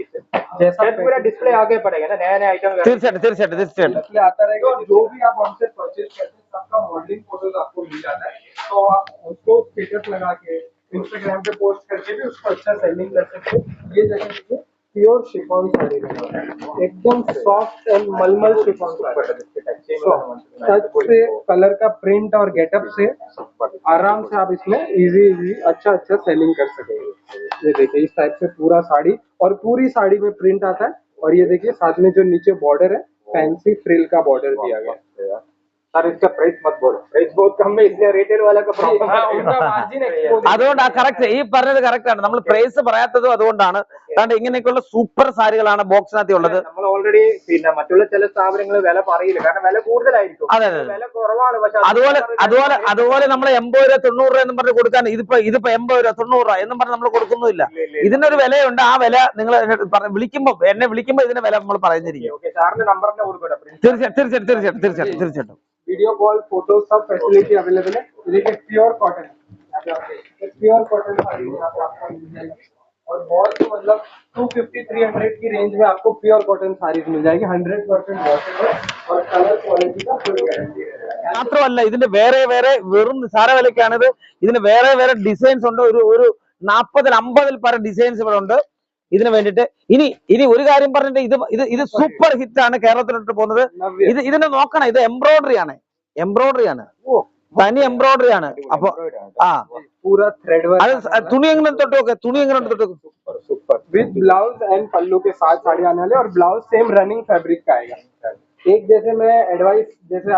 जैसा पूरा डिस्प्ले आगे पड़ेगा ना, नया नया आइटम തീർച്ചയായിട്ടും डिस्प्ले आता रहेगा। और जो भी आप हमसे परचेज करते हैं सबका मॉडलिंग फोटोज आपको मिल जाता है, तो आप उसको स्टेटस लगा के इंस्टाग्राम पे पोस्ट करके भी उसको अच्छा सेलिंग कर सकते हैं। ये देखिए प्योर शिफॉन साड़ी एकदम सॉफ्ट एंड मलमल शिफॉन साड़ी, टच से कलर का प्रिंट और गेटअप से आराम से आप इसमें इजी अच्छा सेलिंग कर सकेंगे। ये देखिए इस टाइप से पूरा साड़ी और पूरी साड़ी में प्रिंट आता है। और ये देखिए साथ में जो नीचे बॉर्डर है फैंसी फ्रिल का बॉर्डर दिया गया। सर इसका प्राइस मत बोलो, प्राइस बहुत कम है, इसलिए रिटेल वाला का उनका मार्जिन അതുകൊണ്ടാ കറക്റ്റ് ഈ പറഞ്ഞത് കറക്റ്റ് ആണ്. നമ്മൾ പ്രൈസ് പറയാത്തതും അതുകൊണ്ടാണ്. കാരണം ഇങ്ങനെയൊക്കെയുള്ള സൂപ്പർ സാരികളാണ് ബോക്സിനകത്ത് ഉള്ളത്. നമ്മൾ ഓൾറെഡി പിന്നെ മറ്റുള്ള ചില സ്ഥാപനങ്ങൾ വില പറയില്ല, കാരണം വില കൂടുതലായിരിക്കും. അതെ വില കുറവാണ്, പക്ഷെ അതുപോലെ നമ്മൾ 80 രൂപ 90 രൂപ എന്നും പറഞ്ഞ് കൊടുക്കാൻ ഇതിപ്പോ 80 രൂപ 90 രൂപ എന്നും പറഞ്ഞ് നമ്മൾ കൊടുക്കുന്നില്ല. ഇതിനൊരു വിലയുണ്ട്. ആ വില നിങ്ങൾ എന്നെ വിളിക്കുമ്പോ ഇതിന്റെ വില നമ്മൾ പറയുന്നിരിക്കും. സാറിന്റെ നമ്പറിനെ കൊടുക്കട്ടെ. തീർച്ചയായിട്ടും वीडियो कॉल, फोटो सब फैसिलिटी अवेलेबल है। देखिए pure cotton, pure cotton sari यहाँ पे आपको मिल जाएगी। और बहुत ही मतलब 250-300 की रेंज में आपको प्योर कॉटन साड़ीज मिल जाएगी। 100% वॉशेबल और कलर क्वालिटी का फुल गारंटी है। മാത്രമല്ല ഇതിന്റെ വേറെ വെറും നിസാര വിലക്കാണിത്. ഇതിന് വേറെ ഡിസൈൻസ് ഉണ്ട്. ഒരു 40-50 പല ഡിസൈൻസ് ഇവിടെ ഉണ്ട് ഇതിന് വേണ്ടിട്ട്. ഇനി ഒരു കാര്യം പറഞ്ഞിട്ട് ഇത് സൂപ്പർ ഹിറ്റ് ആണ് കേരളത്തിലോട്ട് പോകുന്നത്. ഇതിനെ നോക്കണം, ഇത് എംബ്രോയിഡറി ആണ്. തനി എംബ്രോയിഡറി ആണ്. അപ്പൊ पूरा थ्रेड वर्क, അത് തുണി എങ്ങനെ തൊട്ട് നോക്കെ, सुपर विद ब्लाउज एंड पल्लू के साथ साड़ी आने वाली। और ब्लाउज सेम रनिंग फैब्रिक का आएगा। एक जैसे मैं एडवाइस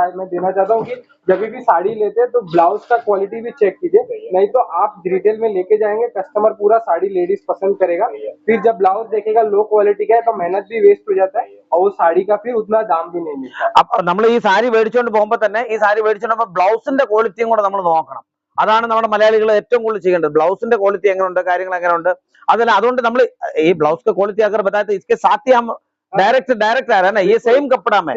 आज मैं देना चाहता हूँ कि जब भी साड़ी लेते हैं तो ब्लाउज का क्वालिटी भी चेक कीजिए, नहीं तो आप रिटेल में लेके जाएंगे, कस्टमर पूरा साड़ी लेडीज पसंद करेगा, फिर जब ब्लाउज देखेगा लो क्वालिटी का है तो मेहनत भी वेस्ट हो जाता है और वो साड़ी का फिर उतना दाम भी नहीं मिलता। അപ്പൊ നമ്മൾ ഈ സാരി മേടിച്ചുകൊണ്ട് പോകുമ്പോ തന്നെ ഈ സാരി മേടിച്ചുകൊണ്ട് ബ്ലൗസിന്റെ ക്വാളിറ്റിയും കൂടെ നമ്മൾ നോക്കണം. അതാണ് നമ്മുടെ മലയാളികൾ ഏറ്റവും കൂടുതൽ ചെയ്യേണ്ടത്. ബ്ലൗസിന്റെ ക്വാളിറ്റി എങ്ങനെയുണ്ട്, കാര്യങ്ങൾ എങ്ങനെയുണ്ട്, അതല്ല. അതുകൊണ്ട് നമ്മൾ ഈ ബ്ലൗസ് का क्वालिटी अगर बताते इसके साथ ही हम डायरेक्ट आ रहा है ना, ये सेम कपड़ा में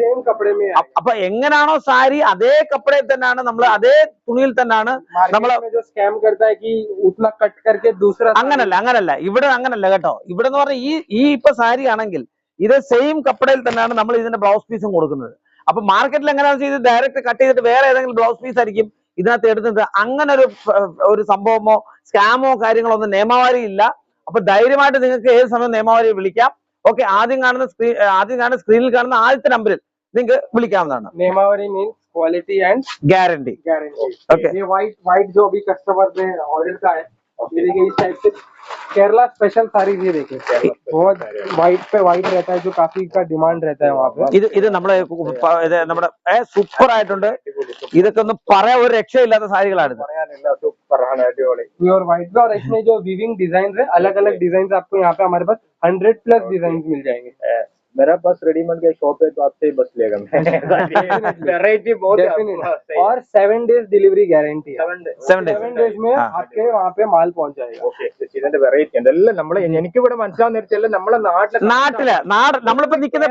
അപ്പൊ എങ്ങനെയാണോ സാരി അതേ കപ്പടയിൽ തന്നെയാണ് നമ്മൾ അതേ തുണിയിൽ തന്നെയാണ് നമ്മൾ जो स्कैम करता है कि उतना कट करके दूसरा, അങ്ങനല്ല ഇവിടെ അങ്ങനല്ല കേട്ടോ. ഇവിടെ എന്ന് പറഞ്ഞാൽ ഈ ഇപ്പൊ സാരി ആണെങ്കിൽ ഇത് സെയിം കപ്പടയിൽ തന്നെയാണ് നമ്മൾ ഇതിന്റെ ബ്ലൗസ് പീസും കൊടുക്കുന്നത്. അപ്പൊ മാർക്കറ്റിൽ എങ്ങനെയാണെന്ന് വെച്ചാൽ ഇത് ഡയറക്റ്റ് കട്ട് ചെയ്തിട്ട് വേറെ ഏതെങ്കിലും ബ്ലൗസ് പീസ് ആയിരിക്കും ഇതിനകത്ത് എടുത്തത്. അങ്ങനെ ഒരു സംഭവമോ സ്കാമോ കാര്യങ്ങളോ ഒന്നും നിയമാവലി ഇല്ല. അപ്പൊ ധൈര്യമായിട്ട് നിങ്ങൾക്ക് ഏത് സമയം നിയമാവലി വിളിക്കാം. ഓക്കെ, ആദ്യം കാണുന്ന സ്ക്രീനിൽ കാണുന്ന ആദ്യത്തെ നമ്പറിൽ നിങ്ങൾക്ക് വിളിക്കാവുന്നതാണ്. नियमावली means quality and guarantee. Okay, ये व्हाइट जो भी कस्टमर ने ऑर्डर का है, ये देखिए इस टाइप से केरला स्पेशल साड़ी। ये देखिए बहुत व्हाइट पे व्हाइट रहता है, जो काफी का डिमांड रहता है वहाँ पे। ഇത് നമ്മുടെ സൂപ്പർ ആയിട്ടുണ്ട്. ഇതൊക്കെ ഒന്നും പറയാൻ ഒരു രക്ഷയില്ലാത്ത സാരികളാണ്. प्योर व्हाइट पे और इसमें जो वीविंग डिजाइन है, अलग अलग डिजाइन आपको यहाँ पे हमारे पास 100+ डिजाइन मिल जाएंगे। मेरा पास रेडीमेड का शॉप है तो आपसे ही बस लेगा वेराइटी बहुत Definitely. और 7 days डिलीवरी गारंटी है। 7 days. 7 days में आपके वहाँ पे माल पहुंच जाएगा। ഇതിന്റെ വെറൈറ്റി ഉണ്ട് എല്ലാം നമ്മളെ എനിക്ക് ഇവിടെ മനസ്സിലാവുന്ന വെച്ചാൽ നമ്മളെ നാട് നമ്മളിപ്പോ നിൽക്കുന്ന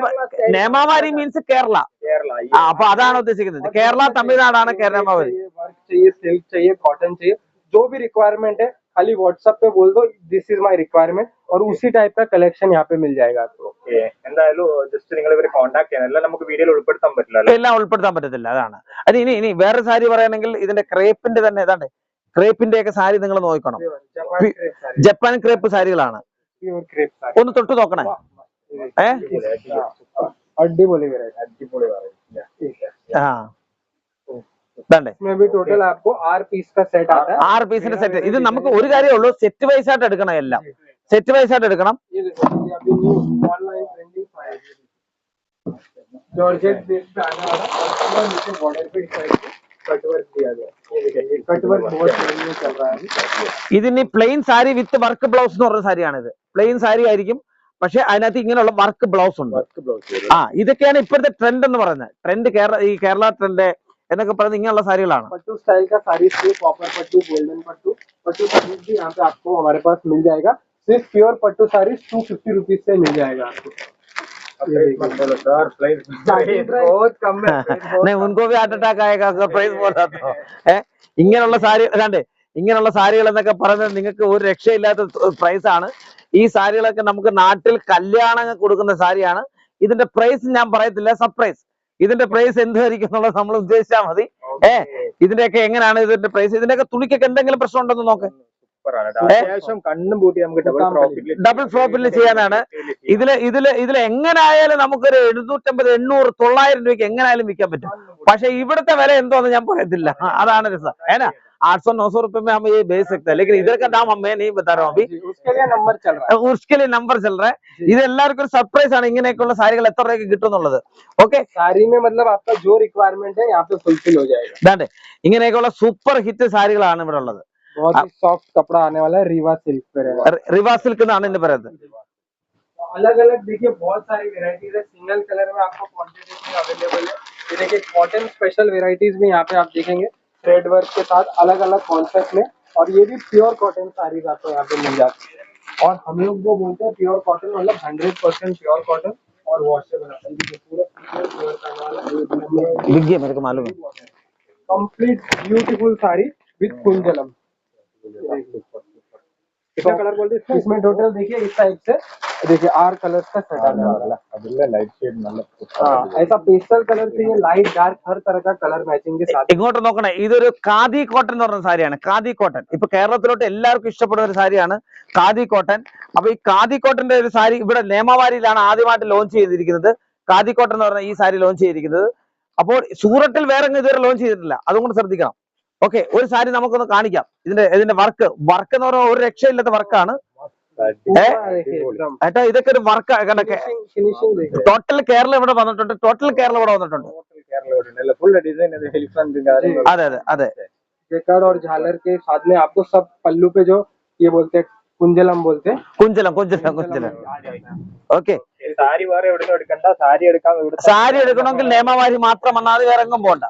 നേമാവാരി മീൻസ് കേരള. കേരള അപ്പൊ അതാണ് ഉദ്ദേശിക്കുന്നത്. കേരള തമിഴ്നാടാണ് നേമാവാരി. वर्क चाहिए, सिल्क चाहिए, कॉटन चाहिए, जो भी रिक्वायरमेंट है खाली व्हाट्सएप पे बोल दो दिस इज माय रिक्वायरमेंट और उसी टाइप का कलेक्शन यहाँ पे मिल जाएगा आपको। എന്തായാലും ജസ്റ്റ് നിങ്ങൾ ഇവരെ കോൺടാക്ട് ചെയ്യണം. എല്ലാം നമുക്ക് വീഡിയോയിൽ ഉൾപ്പെടുത്താൻ പറ്റില്ല. എല്ലാം ഉൾപ്പെടുത്താൻ പറ്റത്തില്ല. അതാണ്. അത് ഇനി വേറെ സാരി പറയുകയാണെങ്കിൽ ഇതിന്റെ ക്രേപ്പിന്റെ തന്നെ ഏതാണ്ട് ക്രേപ്പിന്റെ ഒക്കെ സാരി നിങ്ങൾ നോക്കണം. ജപ്പാൻ ക്രേപ്പ് സാരികളാണ്. प्योर क्रेप साड़ी ഒന്ന് തൊട്ട് നോക്കണേ. अड्डीबोली ആ ഇതാണ്ടേ इसमें भी टोटल आपको 8 पीस का सेट आता है। 6 പീസിന്റെ സെറ്റ്. ഇത് നമുക്ക് ഒരു കാര്യമേ ഉള്ളൂ, സെറ്റ് വൈസ് ആയിട്ട് എടുക്കണം. എല്ലാം സെറ്റ് വൈസ് ആയിട്ട് എടുക്കണം. ये देखो ये अभी new online trending sari georgette base पे आने वाला और नीचे बॉर्डर पे इस साइड पे कट वर्क दिया गया है। ये देखिए कट वर्क बहुत ट्रेंड में चल रहा है। ഇതിന് plain sari with work blouse എന്ന് പറഞ്ഞ സാരിയാണിത്. പ്ലെയിൻ സാരി ആയിരിക്കും, പക്ഷെ അതിനകത്ത് ഇങ്ങനെയുള്ള വർക്ക് ബ്ലൗസ് ഉണ്ട്. ഇതൊക്കെയാണ് ഇപ്പോഴത്തെ ട്രെൻഡ് എന്ന് പറയുന്നത്. ട്രെൻഡ് ഈ കേരള ട്രെൻഡ് എന്നൊക്കെ പറയുന്നത് ഇങ്ങനെയുള്ള സാരികളാണ്. पट्टू स्टाइल का साड़ी से कॉपर पट्टू, गोल्डन पट्टू, पट्टू साड़ी भी यहाँ पे आपको हमारे पास मिल जाएगा। सिर्फ प्योर पट्टू साड़ी 250 रुपीज से मिल जाएगा आपको। बहुत कम है। ഉൻകോ ഭി ഹാർട്ട് അറ്റാക്ക് ആയേഗാ പ്രൈസ് പോലാത്തോ. ഇങ്ങനെയുള്ള സാരി അതാണ്ട് ഇങ്ങനെയുള്ള സാരികൾ എന്നൊക്കെ പറയുന്നത് നിങ്ങൾക്ക് ഒരു രക്ഷയില്ലാത്ത പ്രൈസ് ആണ്. ഈ സാരികളൊക്കെ നമുക്ക് നാട്ടിൽ കല്യാണം കൊടുക്കുന്ന സാരിയാണ്. ഇതിന്റെ പ്രൈസ് ഞാൻ പറയത്തില്ല, സർപ്രൈസ്. ഇതിന്റെ പ്രൈസ് എന്തായിരിക്കും എന്നുള്ളത് നമ്മൾ ഉദ്ദേശിച്ചാൽ മതി. ഇതിന്റെയൊക്കെ എങ്ങനെയാണ് ഇതിന്റെ പ്രൈസ്, ഇതിന്റെയൊക്കെ തുണിക്കൊക്കെ എന്തെങ്കിലും പ്രശ്നം ഉണ്ടെന്ന് നോക്ക്. അത്യാവശ്യം കണ്ണും പൂട്ടി നമുക്ക് ഡബിൾ പ്രോഫിറ്റിൽ ചെയ്യാനാണ്. ഇതിൽ എങ്ങനായാലും നമുക്കൊരു 750, 800, 900 രൂപയ്ക്ക് എങ്ങനായാലും വിൽക്കാൻ പറ്റും. പക്ഷെ ഇവിടുത്തെ വില എന്തോന്ന് ഞാൻ പറയത്തില്ല. അതാണ് രസം. ഏനാ 800-900 रुपए में हम ये बेच सकते हैं, लेकिन इधर का दाम मैं नहीं बता रहा हूँ अभी. उसके लिए नंबर चल रहा है. उसके लिए नंबर चल रहा है. ഇത് എല്ലാവർക്കും ഒരു സർപ്രൈസ് ആണ് ഇങ്ങനെയൊക്കെയുള്ള സാരികൾ എത്ര രൂപയ്ക്ക് കിട്ടും എന്നുള്ളത്. ഓക്കെ, साड़ी में मतलब आपका जो रिक्वायरमेंट है यहाँ पे फुलफिल हो जाएगा. ഇതാണ്ട് ഇങ്ങനെയൊക്കെയുള്ള സൂപ്പർ ഹിറ്റ് സാരികളാണ് ഇവിടെ ഉള്ളത്. बहुत ही सॉफ्ट कपड़ा आने वाला है, रीवा सिल्क पे रहेगा. റിവാ സിൽക്ക് എന്നാണ് ഇതിന്റെ പറയുന്നത്. अलग अलग देखिए बहुत सारी वेराइटीज है. सिंगल कलर में आपको क्वांटिटी में अवेलेबल है. ये देखिए कॉटन स्पेशल वेराइटीज भी यहाँ पे आप देखेंगे थ्रेड वर्क के साथ अलग अलग कॉन्सेप्ट में. और ये भी प्योर कॉटन साड़ीज आपको यहाँ पे मिल जाती है. और हम लोग वो बोलते हैं प्योर कॉटन मतलब 100% प्योर कॉटन और वॉशेबल. पूरा प्योर करने वाला विज्ञ मेरे को मालूम है. कंप्लीट ब्यूटीफुल साड़ी विद कुंजलम. कितना कलर बोलते हैं इसमें टोटल देखिए इस टाइप से देखिए 8 कलर्स का सेट आने वाला है. लाइट शेड मतलब ऐसा पेस्टल कलर चाहिए, लाइट डार्क हर तरह का कलर मैचिंग के साथ. ഇങ്ങോട്ട് നോക്കണേ, ഇതൊരു ഖാദി കോട്ടൺ എന്ന് പറഞ്ഞ സാരിയാണ്. ഖാദി കോട്ടൺ ഇപ്പൊ കേരളത്തിലോട്ട് എല്ലാവർക്കും ഇഷ്ടപ്പെടുന്ന ഒരു സാരിയാണ് ഖാദി കോട്ടൺ. അപ്പൊ ഈ ഖാദി കോട്ടന്റെ ഒരു സാരി ഇവിടെ നേമാവാരിയിലാണ് ആദ്യമായിട്ട് ലോഞ്ച് ചെയ്തിരിക്കുന്നത്. ഖാദി കോട്ടൺ എന്ന് പറഞ്ഞ ഈ സാരി ലോഞ്ച് ചെയ്തിരിക്കുന്നത്. അപ്പോൾ സൂറത്തിൽ വേറെ ഇതുവരെ ലോഞ്ച് ചെയ്തിട്ടില്ല, അതുകൊണ്ട് ശ്രദ്ധിക്കണം. ഓക്കെ, ഒരു സാരി നമുക്കൊന്ന് കാണിക്കാം. ഇതിന്റെ വർക്ക് എന്ന് പറഞ്ഞാൽ ഒരു രക്ഷയില്ലാത്ത വർക്കാണ്. ഏട്ടാ ഇതൊക്കെ ഒരു വർക്ക് കണ്ടൊക്കെ. ടോട്ടൽ കേരള ഇവിടെ വന്നിട്ടുണ്ട്. फुल डिजाइन है, एलिफेंट അതെ അതെ അതെ. जेकार्ड और झालर के साथ में आपको सब पल्लू पे जो ये बोलते हैं कुंजलम बोलते हैं. കുഞ്ചലം. ഓക്കെ, സാരി വേറെ എവിടെയും എടുക്കണ്ട. സാരി എടുക്കാൻ സാരി എടുക്കണമെങ്കിൽ നേമാവാരി മാത്രം വന്നാൽ വേറെ എങ്ങും പോണ്ട.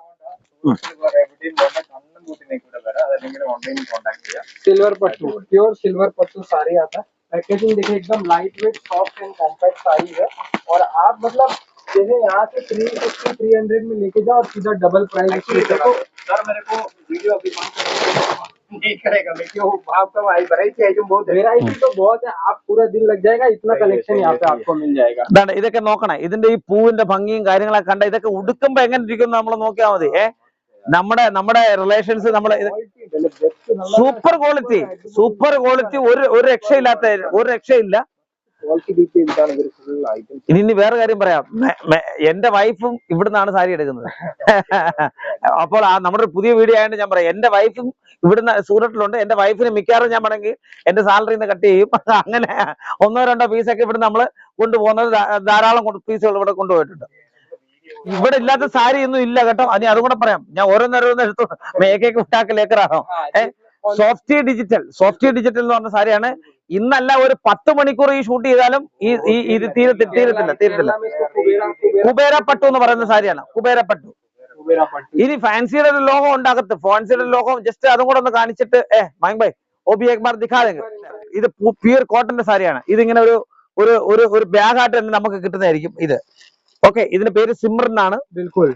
सिल्वर पट्टू, प्योर सिल्वर पट्टू साड़ी आता है. पैकेजिंग देखिए एकदम light weight soft and compact sari है. और आप मतलब जैसे यहाँ से 350-300 में लेके जाओ और सीधा डबल प्राइस. सर मेरे को वीडियो अभी नहीं करेगा मैं क्यों आपका वैरायटी है जो बहुत वेराइटी तो बहुत है. आप पूरा दिन लग जाएगा. इतना कलेक्शन यहाँ पे आपको मिल जाएगा. ഇതാണ് ഇതൊക്കെ നോക്കണേ. ഇതിന്റെ ഈ പൂവിന്റെ ഭംഗിയും കാര്യങ്ങളൊക്കെ കണ്ട ഇതൊക്കെ ഉടുക്കുമ്പോ എങ്ങനെ ഇരിക്കും നമ്മൾ നോക്കിയാൽ മതി. നമ്മുടെ റിലേഷൻസ് നമ്മളെ സൂപ്പർ ക്വാളിറ്റി ഒരു രക്ഷയില്ല. ഇനി വേറെ കാര്യം പറയാം. എന്റെ വൈഫും ഇവിടുന്നാണ് സാരി എടുക്കുന്നത്. അപ്പോൾ നമ്മുടെ ഒരു പുതിയ വീഡിയോ ആയതുകൊണ്ട് ഞാൻ പറയാം, എന്റെ വൈഫും ഇവിടുന്ന് സൂറത്തിലുണ്ട്. എന്റെ വൈഫിന് മിക്കവാറും ഞാൻ വേണമെങ്കിൽ എന്റെ സാലറിന്ന് കട്ട് ചെയ്യും. അങ്ങനെ 1-2 പീസൊക്കെ ഇവിടെ നമ്മള് കൊണ്ടുപോകുന്നത് ധാരാളം പീസുകൾ ഇവിടെ കൊണ്ടുപോയിട്ടുണ്ട്. ഇവിടെ ഇല്ലാത്ത സാരി ഒന്നും ഇല്ല കേട്ടോ. അതും കൂടെ പറയാം. ഞാൻ ഓരോന്നോരോന്ന് എടുത്തു മേക്കേക്ക് ഉട്ടാക്ക് ലേക്കറാണോ. സോഫ്റ്റ് ഡിജിറ്റൽ എന്ന് പറഞ്ഞ സാരിയാണ്. ഇന്നല്ല ഒരു 10 മണിക്കൂർ ഈ ഷൂട്ട് ചെയ്താലും ഇത് തീരത്തില്ല. केरला में इसको കുബേര പട്ടു എന്ന് പറയുന്ന സാരിയാണ്, കുബേര പട്ടു. ഇനി ഫാൻസിയുടെ ഒരു ലോഗോ ഉണ്ട് അകത്ത്, ഫാൻസിയുടെ ലോഗോ ജസ്റ്റ് അതും കൂടെ ഒന്ന് കാണിച്ചിട്ട് മൈങ് ബൈ ഓബി എക്ബാർ ദിഖാതെങ്കിൽ. ഇത് പ്യൂർ കോട്ടന്റെ സാരിയാണ്. ഇതിങ്ങനെ ഒരു ബാഗ് ആയിട്ട് തന്നെ നമുക്ക് കിട്ടുന്നതായിരിക്കും ഇത്. ഓക്കെ, ഇതിന്റെ പേര് സിമ്രൻ ആണ്. बिल्कुल,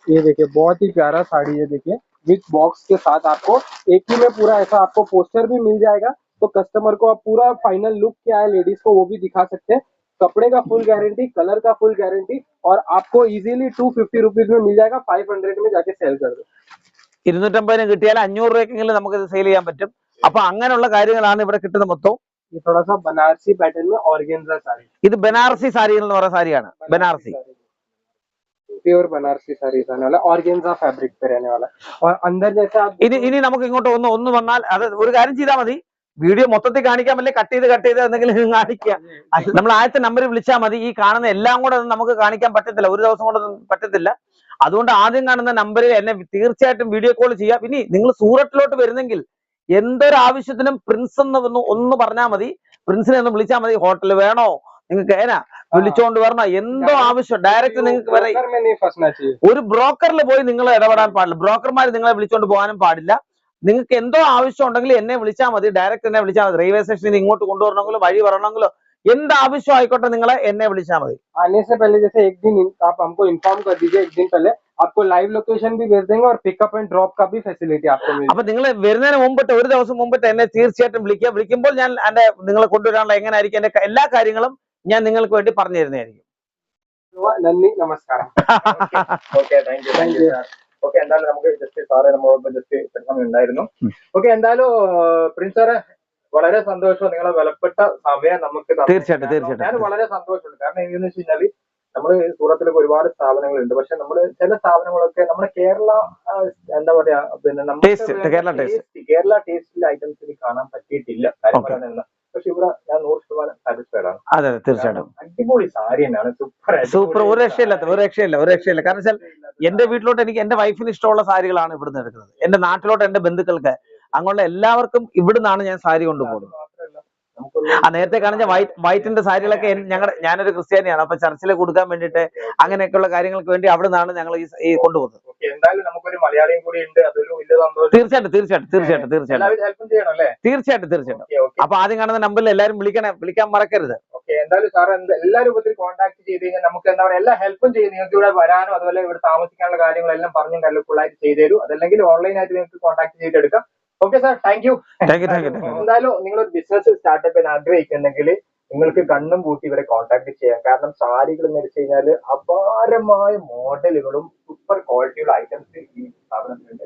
ये देखिए बहुत ही प्यारा साड़ी है, देखिए विथ बॉक्स के साथ आपको एक ही में पूरा ऐसा आपको पोस्टर भी मिल जाएगा, तो कस्टमर को आप पूरा फाइनल लुक क्या है लेडीज को वो भी दिखा सकते हैं। कपड़े का फुल गारंटी, कलर का फुल गारंटी, और आपको इजीली 250 रुपीज में मिल जाएगा, 500 में जाके सेल कर दो। 250 കിട്ടിയാൽ 500 രൂപയ്ക്കെങ്കിലും നമുക്ക് ഇത് സെയിൽ ചെയ്യാൻ പറ്റും. അപ്പൊ അങ്ങനെയുള്ള കാര്യങ്ങളാണ് ഇവിടെ കിട്ടുന്ന മൊത്തം. ये थोड़ा सा बनारसी पैटर्न में ऑर्गेन्जा साड़ी, ഇത് ബനാറസി സാരി എന്ന് പറയുന്ന സാരിയാണ്. ബനാറസി प्योर बनारसी साड़ी रहने वाला, ऑर्गेन्जा फैब्रिक पे रहने वाला, और अंदर जैसे आप ഇനി നമുക്ക് ഇങ്ങോട്ട് ഒന്ന് വന്നാൽ അത് ഒരു കാര്യം ചെയ്താൽ മതി, വീഡിയോ മൊത്തത്തിൽ കാണിക്കാൻ പറ്റില്ല, കട്ട് ചെയ്ത് എന്തെങ്കിലും കാണിക്കുക. നമ്മൾ ആദ്യത്തെ നമ്പറിൽ വിളിച്ചാൽ മതി. ഈ കാണുന്ന എല്ലാം കൂടെ ഒന്നും നമുക്ക് കാണിക്കാൻ പറ്റത്തില്ല, ഒരു ദിവസം കൊണ്ടൊന്നും പറ്റത്തില്ല. അതുകൊണ്ട് ആദ്യം കാണുന്ന നമ്പറിൽ എന്നെ തീർച്ചയായിട്ടും വീഡിയോ കോൾ ചെയ്യാം. ഇനി നിങ്ങൾ സൂറത്തിലോട്ട് വരുന്നെങ്കിൽ എന്തൊരു ആവശ്യത്തിനും പ്രിൻസ് ഒന്ന് പറഞ്ഞാൽ മതി, പ്രിൻസിനെ ഒന്ന് വിളിച്ചാൽ മതി. ഹോട്ടൽ വേണോ, നിങ്ങൾക്ക് വിളിച്ചോണ്ട് വരണോ, എന്തോ ആവശ്യം ഡയറക്റ്റ് നിങ്ങൾക്ക് വരെ. ब्रोकर में नहीं फंसना चाहिए। ഒരു ബ്രോക്കറിൽ പോയി നിങ്ങൾ ഇടപെടാൻ പാടില്ല, ബ്രോക്കർമാർ നിങ്ങളെ വിളിച്ചോണ്ട് പോകാനും പാടില്ല. നിങ്ങൾക്ക് എന്തോ ആവശ്യം ഉണ്ടെങ്കിൽ എന്നെ വിളിച്ചാൽ മതി, ഡയറക്റ്റ് എന്നെ വിളിച്ചാൽ മതി. റെയിൽവേ സ്റ്റേഷനിൽ ഇങ്ങോട്ട് കൊണ്ടുവരണമെങ്കിലോ വഴി പറയണമെങ്കിലോ എന്ത് ആവശ്യം ആയിക്കോട്ടെ നിങ്ങളെ എന്നെ വിളിച്ചാൽ മതി. आने से पहले जैसे एक दिन आप हमको इन्फॉर्म कर दीजिए, एक दिन पहले आपको लाइव लोकेशन भी भेज देंगे, और पिकअप एंड ड्रॉप का भी फैसिलिटी आपको मिलेगी। അപ്പൊ നിങ്ങൾ വരുന്നതിന് മുമ്പിട്ട് ഒരു ദിവസം മുമ്പിട്ട് എന്നെ തീർച്ചയായിട്ടും വിളിക്കുമ്പോൾ ഞാൻ നിങ്ങളെ കൊണ്ടുവരാനുള്ള എങ്ങനെയായിരിക്കും എന്റെ എല്ലാ കാര്യങ്ങളും ഞാൻ നിങ്ങൾക്ക് വേണ്ടി പറഞ്ഞു തരുന്നതായിരിക്കും. നന്ദി, നമസ്കാരം. Okay, thank you. ഓക്കെ, എന്തായാലും നമുക്ക് ജസ്റ്റ് സാറെ നമ്മളോടൊപ്പം ജസ്റ്റ് സമയം ഉണ്ടായിരുന്നു. ഓക്കെ, എന്തായാലും പ്രിൻസ് സാറെ വളരെ സന്തോഷം, നിങ്ങളെ വിലപ്പെട്ട സമയം നമുക്ക് തീർച്ചയായിട്ടും ഞാൻ വളരെ സന്തോഷമുണ്ട്. കാരണം എന്താണെന്ന് വെച്ച് കഴിഞ്ഞാല് നമ്മള് സൂറത്തിലൊക്കെ ഒരുപാട് സ്ഥാപനങ്ങളുണ്ട്, പക്ഷെ നമ്മള് ചില സ്ഥാപനങ്ങളൊക്കെ നമ്മുടെ കേരള എന്താ പറയാ പിന്നെ കേരള ടേസ്റ്റിലെ ഐറ്റംസിൽ കാണാൻ പറ്റിയിട്ടില്ല കാര്യം പറയാനെന്ന്. പക്ഷെ ഇവിടെ ഞാൻ 100% സാറ്റിസ്ഫൈഡ് ആണ്. അതെ, തീർച്ചയായിട്ടും അടിപൊളി സാരി തന്നെയാണ്, സൂപ്പർ. ഒരു രക്ഷയില്ല. കാരണം വെച്ചാൽ എന്റെ വീട്ടിലോട്ട് എനിക്ക് എന്റെ വൈഫിന് ഇഷ്ടമുള്ള സാരികളാണ് ഇവിടുന്ന് എടുക്കുന്നത്. എന്റെ നാട്ടിലോട്ട് എന്റെ ബന്ധുക്കൾക്ക് അങ്ങനെയുള്ള എല്ലാവർക്കും ഇവിടുന്നാണ് ഞാൻ സാരി കൊണ്ടുപോകുന്നത്. നേരത്തെ കാണിച്ച വൈറ്റിന്റെ സാരികളൊക്കെ ഞാനൊരു ക്രിസ്ത്യാനിയാണ്, അപ്പൊ ചർച്ചിൽ കൊടുക്കാൻ വേണ്ടിയിട്ട് അങ്ങനെയൊക്കെയുള്ള കാര്യങ്ങൾക്ക് വേണ്ടി അവിടെ നിന്നാണ് ഞങ്ങൾ ഈ കൊണ്ടുപോകുന്നത്. എന്തായാലും നമുക്കൊരു മലയാളിയും കൂടി ഉണ്ട്, അതൊരു വലിയ സന്തോഷം. തീർച്ചയായിട്ടും. അപ്പൊ ആദ്യം കാണുന്ന നമ്പറിൽ എല്ലാവരും വിളിക്കാൻ മറക്കരുത്. ഓക്കെ, എന്തായാലും സാർ എല്ലാ രൂപത്തിൽ കോൺടാക്ട് ചെയ്ത് കഴിഞ്ഞാൽ നമുക്ക് എന്താ പറയുക എല്ലാ ഹെൽപ്പും ചെയ്ത് നിങ്ങൾക്ക് ഇവിടെ വരാനും അതുപോലെ ഇവിടെ താമസിക്കാനുള്ള കാര്യങ്ങളെല്ലാം പറഞ്ഞും കല്ലുഫുള്ളായിട്ട് ചെയ്തു തരും. അതല്ലെങ്കിൽ ഓൺലൈനായിട്ട് നിങ്ങൾക്ക് കോൺടാക്ട് ചെയ്തെടുക്കാം. Okay sir, thank you. എന്തായാലും നിങ്ങളൊരു ബിസിനസ് സ്റ്റാർട്ടപ്പ് ചെയ്യാൻ ആഗ്രഹിക്കുന്നുണ്ടെങ്കിൽ നിങ്ങൾക്ക് കണ്ണും പൂട്ടി ഇവരെ കോൺടാക്ട് ചെയ്യാം. കാരണം സാരികൾ എന്ന് വെച്ച് കഴിഞ്ഞാൽ അപാരമായ മോഡലുകളും സൂപ്പർ ക്വാളിറ്റിയുള്ള ഐറ്റംസ് ഈ സ്ഥാപനത്തിലുണ്ട്.